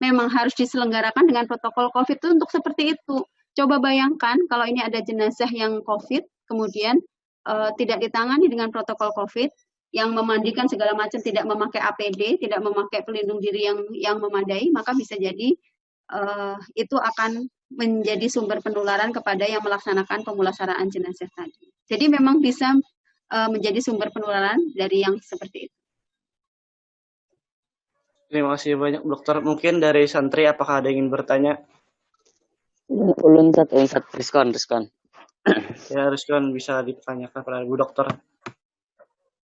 memang harus diselenggarakan dengan protokol COVID itu untuk seperti itu. Coba bayangkan kalau ini ada jenazah yang COVID, kemudian tidak ditangani dengan protokol COVID, yang memandikan segala macam, tidak memakai APD, tidak memakai pelindung diri yang memadai, maka bisa jadi itu akan menjadi sumber penularan kepada yang melaksanakan pemulasaraan jenazah tadi. Jadi memang bisa menjadi sumber penularan dari yang seperti itu. Terima kasih banyak Dokter. Mungkin dari santri apakah ada yang ingin bertanya? Ulun Rizkon. Ya Rizkon bisa ditanyakan kepada Bu Dokter.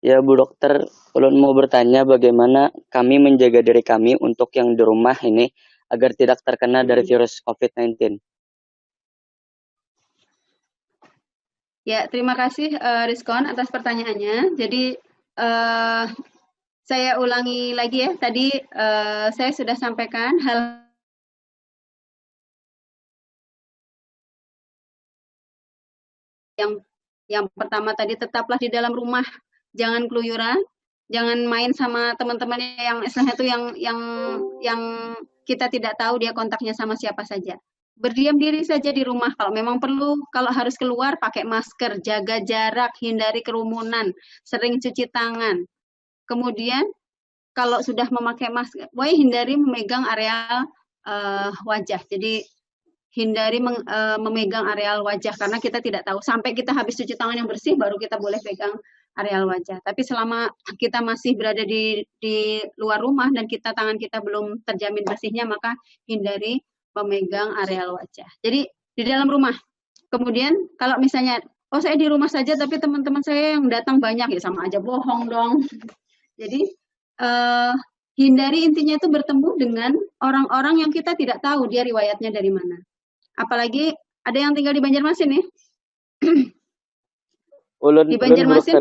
Ya Bu Dokter, ulun mau bertanya bagaimana kami menjaga diri kami untuk yang di rumah ini agar tidak terkena dari virus COVID-19. Ya, terima kasih Rizkon atas pertanyaannya. Jadi saya ulangi lagi ya, tadi saya sudah sampaikan hal yang pertama tadi, tetaplah di dalam rumah, jangan keluyuran, jangan main sama teman-teman yang istilahnya itu yang kita tidak tahu dia kontaknya sama siapa saja. Berdiam diri saja di rumah kalau memang perlu. Kalau harus keluar pakai masker, jaga jarak, hindari kerumunan, sering cuci tangan. Kemudian kalau sudah memakai masker, hindari memegang areal wajah. Jadi hindari memegang areal wajah karena kita tidak tahu. Sampai kita habis cuci tangan yang bersih baru kita boleh pegang areal wajah. Tapi selama kita masih berada di luar rumah dan tangan kita belum terjamin bersihnya, maka hindari memegang areal wajah. Jadi di dalam rumah. Kemudian kalau misalnya, saya di rumah saja tapi teman-teman saya yang datang banyak, ya sama aja bohong dong. Jadi hindari intinya itu bertemu dengan orang-orang yang kita tidak tahu dia riwayatnya dari mana. Apalagi ada yang tinggal di Banjarmasin nih. Di Banjarmasin.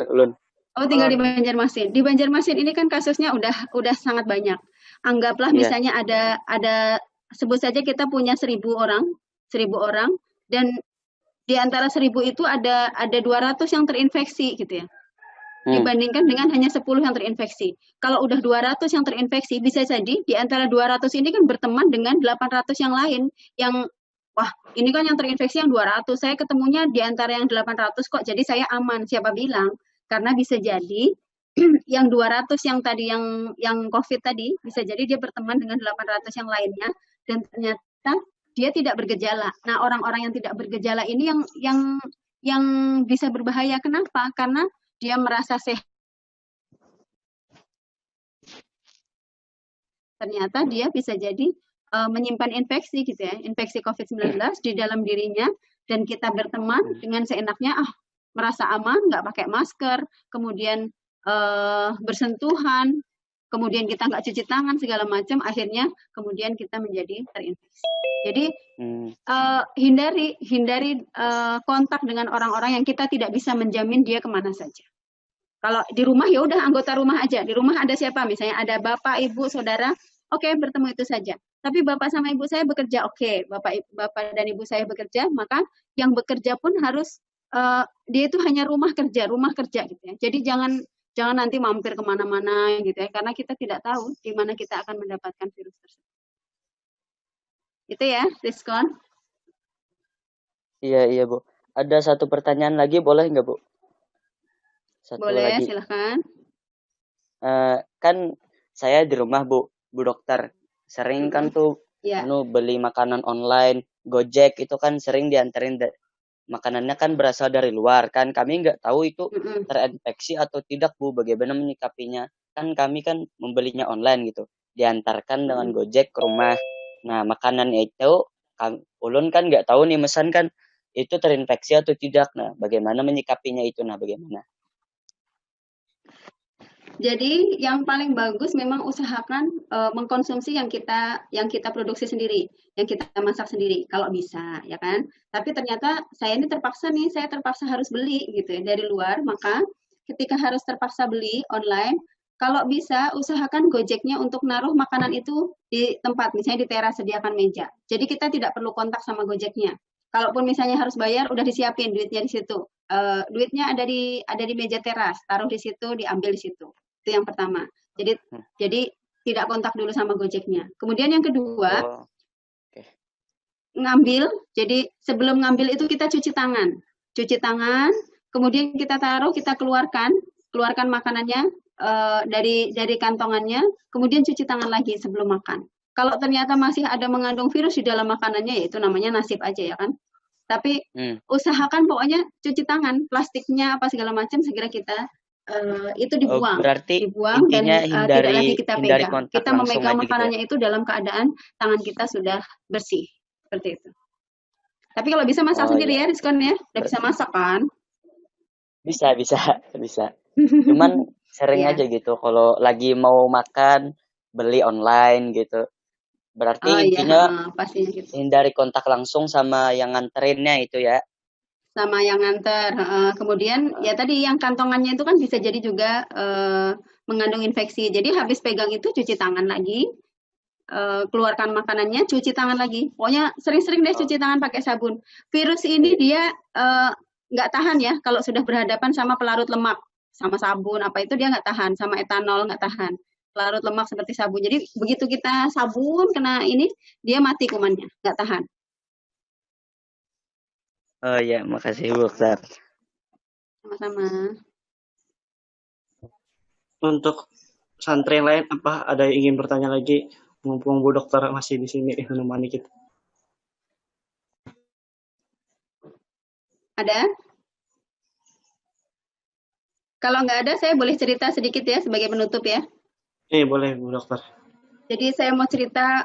Tinggal di Banjarmasin. Di Banjarmasin ini kan kasusnya udah sangat banyak. Anggaplah misalnya ada sebut saja kita punya 1.000 orang, dan di antara 1.000 itu ada 200 yang terinfeksi gitu ya. Dibandingkan dengan hanya 10 yang terinfeksi. Kalau udah 200 yang terinfeksi, bisa jadi di antara 200 ini kan berteman dengan 800 yang lain yang ini kan yang terinfeksi yang 200, saya ketemunya di antara yang 800 kok, jadi saya aman. Siapa bilang? Karena bisa jadi yang 200 yang tadi yang COVID tadi bisa jadi dia berteman dengan 800 yang lainnya dan ternyata dia tidak bergejala. Nah, orang-orang yang tidak bergejala ini yang bisa berbahaya. Kenapa? Karena dia merasa sehat. Ternyata dia bisa jadi menyimpan infeksi gitu ya, infeksi COVID-19 di dalam dirinya, dan kita berteman dengan seenaknya, merasa aman, nggak pakai masker, kemudian bersentuhan, kemudian kita nggak cuci tangan segala macam, akhirnya kemudian kita menjadi terinfeksi. Jadi hindari kontak dengan orang-orang yang kita tidak bisa menjamin dia kemana saja. Kalau di rumah ya udah anggota rumah aja. Di rumah ada siapa? Misalnya ada bapak, ibu, saudara. Oke, bertemu itu saja. Tapi bapak sama ibu saya bekerja. Oke, bapak dan ibu saya bekerja, maka yang bekerja pun harus dia itu hanya rumah kerja gitu ya. Jadi jangan nanti mampir kemana-mana gitu ya, karena kita tidak tahu di mana kita akan mendapatkan virus tersebut. Itu ya, Rizkon. Iya Bu. Ada satu pertanyaan lagi, boleh nggak Bu? Satu boleh, lagi. silahkan. Kan saya di rumah Bu dokter. Sering kan tuh beli makanan online, Gojek itu kan sering dianterin makanannya kan berasal dari luar kan. Kami nggak tahu itu terinfeksi atau tidak Bu. Bagaimana menyikapinya? Kan kami kan membelinya online gitu. Diantarkan dengan Gojek ke rumah. Nah, makanan itu ulun kan nggak tahu nih mesan kan itu terinfeksi atau tidak. Nah, bagaimana menyikapinya itu? Nah, bagaimana? Jadi yang paling bagus memang usahakan mengkonsumsi yang kita produksi sendiri, yang kita masak sendiri kalau bisa, ya kan. Tapi ternyata saya terpaksa harus beli gitu ya dari luar, maka ketika harus terpaksa beli online, kalau bisa usahakan Gojeknya untuk naruh makanan itu di tempat, misalnya di teras, sediakan meja. Jadi kita tidak perlu kontak sama Gojeknya. Kalaupun misalnya harus bayar, udah disiapin duitnya di situ. Duitnya ada di meja teras, taruh di situ, diambil di situ. Itu yang pertama. Jadi tidak kontak dulu sama Gojeknya. Kemudian yang kedua, ngambil. Jadi sebelum ngambil itu kita cuci tangan. Kemudian kita taruh, kita keluarkan makanannya dari kantongannya. Kemudian cuci tangan lagi sebelum makan. Kalau ternyata masih ada mengandung virus di dalam makanannya, ya itu namanya nasib aja ya kan. Tapi usahakan pokoknya cuci tangan, plastiknya apa segala macam segera kita itu dibuang. Berarti dibuang dan tidak lagi kita pegang. Kita memegang makanannya gitu itu dalam keadaan tangan kita sudah bersih. Seperti itu. Tapi kalau bisa masak sendiri ya, Rizkon ya. Udah bisa masak kan? Bisa. Cuman sering aja gitu kalau lagi mau makan beli online gitu. Berarti intinya pastinya gitu. hindari kontak langsung sama yang nganterinnya itu ya. Sama yang nganter. Kemudian ya tadi yang kantongannya itu kan bisa jadi juga mengandung infeksi. Jadi habis pegang itu cuci tangan lagi, keluarkan makanannya, cuci tangan lagi. Pokoknya sering-sering deh cuci tangan pakai sabun. Virus ini dia nggak tahan ya kalau sudah berhadapan sama pelarut lemak, sama sabun apa itu dia nggak tahan, sama etanol nggak tahan. Pelarut lemak seperti sabun. Jadi begitu kita sabun kena ini, dia mati kumannya, nggak tahan. Oh ya, makasih Bu dokter. Sama-sama. Untuk santri yang lain, apa ada yang ingin bertanya lagi? Mumpung Bu dokter masih di sini menemani kita. Ada? Kalau nggak ada, saya boleh cerita sedikit ya sebagai penutup ya. Boleh Bu dokter. Jadi saya mau cerita,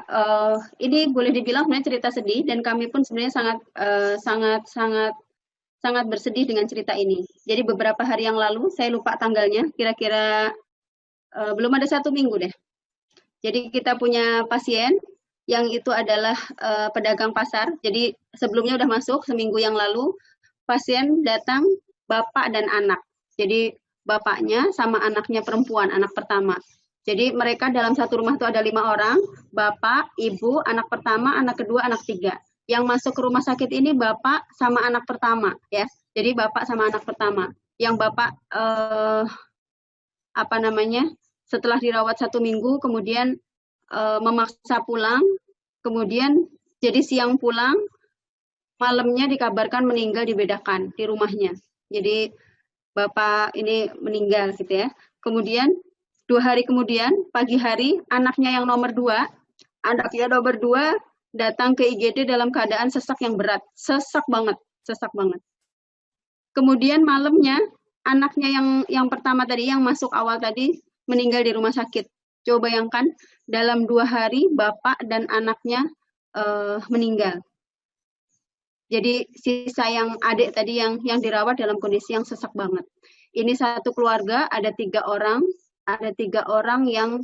ini boleh dibilang sebenarnya cerita sedih dan kami pun sebenarnya sangat bersedih dengan cerita ini. Jadi beberapa hari yang lalu, saya lupa tanggalnya, kira-kira belum ada 1 minggu deh. Jadi kita punya pasien yang itu adalah pedagang pasar. Jadi sebelumnya udah masuk seminggu yang lalu, pasien datang bapak dan anak. Jadi bapaknya sama anaknya perempuan, anak pertama. Jadi mereka dalam satu rumah itu ada 5 orang, bapak, ibu, anak pertama, anak kedua, anak 3. Yang masuk ke rumah sakit ini bapak sama anak pertama, ya. Jadi bapak sama anak pertama. Yang bapak setelah dirawat 1 minggu, kemudian memaksa pulang, kemudian jadi siang pulang, malamnya dikabarkan meninggal dibedakan di rumahnya. Jadi bapak ini meninggal gitu ya. Kemudian 2 hari kemudian, pagi hari, anaknya nomor 2 datang ke IGD dalam keadaan sesak yang berat. Sesak banget. Kemudian malamnya, anaknya yang pertama tadi, yang masuk awal tadi, meninggal di rumah sakit. Coba bayangkan, dalam 2 hari, bapak dan anaknya meninggal. Jadi sisa yang adik tadi yang dirawat dalam kondisi yang sesak banget. Ini satu keluarga, ada 3 orang yang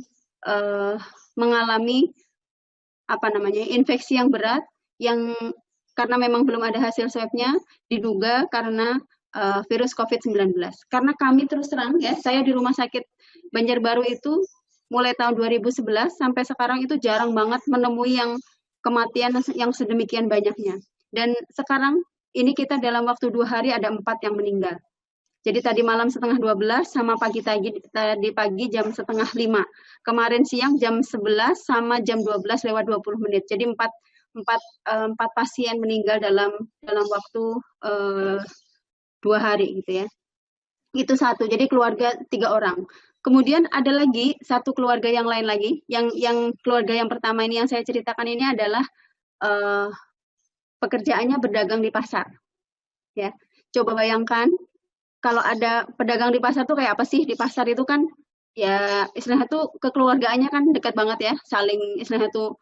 mengalami infeksi yang berat, yang karena memang belum ada hasil swab-nya, diduga karena virus COVID-19. Karena kami terus terang ya, saya di Rumah Sakit Banjarbaru itu mulai tahun 2011 sampai sekarang itu jarang banget menemui yang kematian yang sedemikian banyaknya. Dan sekarang ini kita dalam waktu 2 hari ada 4 yang meninggal. Jadi tadi malam 11:30 sama tadi pagi jam 4:30. Kemarin siang jam 11 sama jam 12:20. Jadi 4 pasien meninggal dalam waktu 2 hari gitu ya. Itu satu. Jadi keluarga 3 orang. Kemudian ada lagi satu keluarga yang lain lagi. Yang keluarga yang pertama ini yang saya ceritakan ini adalah pekerjaannya berdagang di pasar. Ya, coba bayangkan kalau ada pedagang di pasar tuh kayak apa sih? Di pasar itu kan ya istilahnya tuh kekeluargaannya kan dekat banget ya, saling istilahnya tuh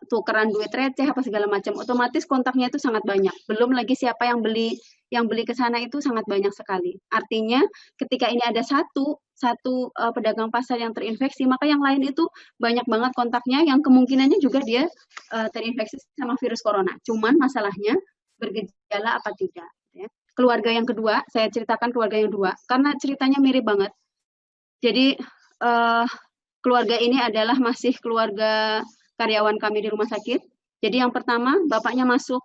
tukeran duit receh apa segala macam. Otomatis kontaknya itu sangat banyak. Belum lagi siapa yang beli ke sana itu sangat banyak sekali. Artinya ketika ini ada satu pedagang pasar yang terinfeksi, maka yang lain itu banyak banget kontaknya yang kemungkinannya juga dia terinfeksi sama virus corona. Cuman masalahnya bergejala apa tidak. Ya. Keluarga yang kedua, saya ceritakan keluarga yang kedua, karena ceritanya mirip banget. Jadi keluarga ini adalah masih keluarga karyawan kami di rumah sakit. Jadi yang pertama, bapaknya masuk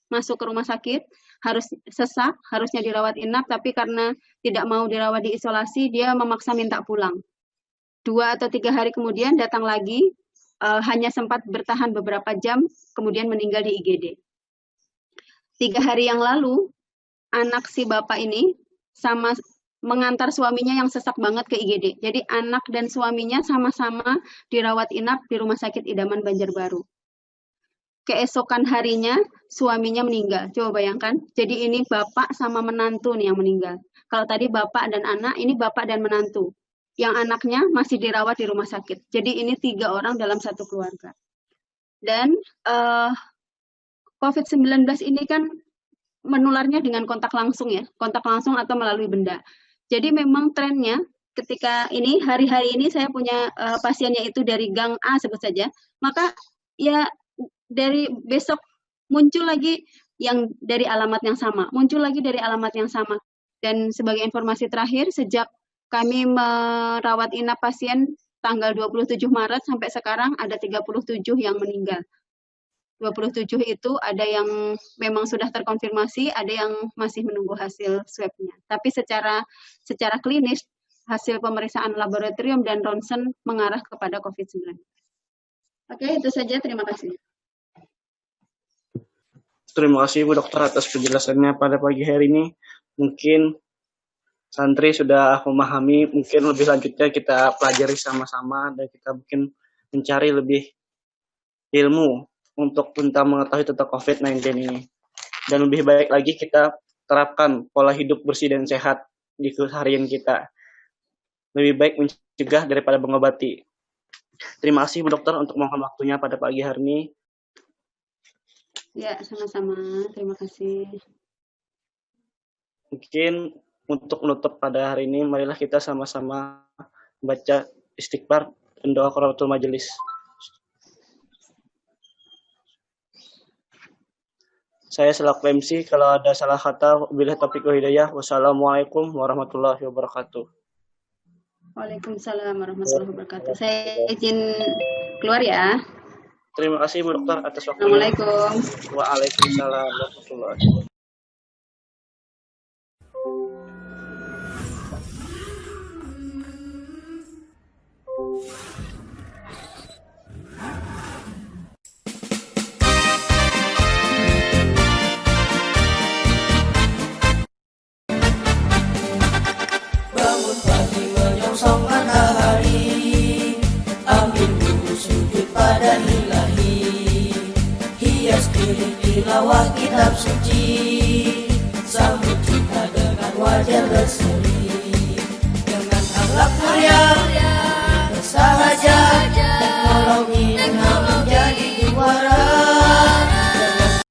ke rumah sakit, harus sesak, harusnya dirawat inap, tapi karena tidak mau dirawat di isolasi, dia memaksa minta pulang. 2 atau 3 hari kemudian datang lagi, hanya sempat bertahan beberapa jam, kemudian meninggal di IGD. 3 hari yang lalu, anak si bapak ini sama mengantar suaminya yang sesak banget ke IGD. Jadi anak dan suaminya sama-sama dirawat inap di Rumah Sakit Idaman Banjarbaru. Keesokan harinya suaminya meninggal. Coba bayangkan. Jadi ini bapak sama menantu nih yang meninggal. Kalau tadi bapak dan anak, ini bapak dan menantu. Yang anaknya masih dirawat di rumah sakit. Jadi ini 3 orang dalam satu keluarga. Dan COVID-19 ini kan menularnya dengan kontak langsung ya. Kontak langsung atau melalui benda. Jadi memang trennya ketika ini hari-hari ini saya punya pasiennya itu dari gang A sebut saja. Maka ya dari besok muncul lagi yang dari alamat yang sama, Dan sebagai informasi terakhir, sejak kami merawat inap pasien tanggal 27 Maret sampai sekarang ada 37 yang meninggal. 27 itu ada yang memang sudah terkonfirmasi, ada yang masih menunggu hasil swab-nya. Tapi secara klinis, hasil pemeriksaan laboratorium dan ronsen mengarah kepada COVID-19. Oke, itu saja. Terima kasih. Terima kasih Bu Dokter atas penjelasannya pada pagi hari ini. Mungkin santri sudah memahami, mungkin lebih lanjutnya kita pelajari sama-sama dan kita mungkin mencari lebih ilmu untuk tentang mengetahui tentang COVID-19 ini. Dan lebih baik lagi kita terapkan pola hidup bersih dan sehat di keseharian kita. Lebih baik mencegah daripada mengobati. Terima kasih Bu Dokter untuk meluangkan waktunya pada pagi hari ini. Ya, sama-sama. Terima kasih. Mungkin untuk menutup pada hari ini, marilah kita sama-sama baca istighfar dan doa qiraatul majelis. Saya selaku MC, kalau ada salah kata, billahi taufiq wal hidayah. Wassalamualaikum warahmatullahi wabarakatuh. Waalaikumsalam warahmatullahi wabarakatuh. Saya izin keluar ya. Terima kasih Bu Dokter atas waktunya. Assalamualaikum. Waalaikumsalam warahmatullahi wabarakatuh. Bangun pagi menyambut selongsong matahari, ambil wudhu sujud pada ilahi, hias diri tilawah kitab suci, sambut kita dengan wajah berseri, dengan akhlak mulia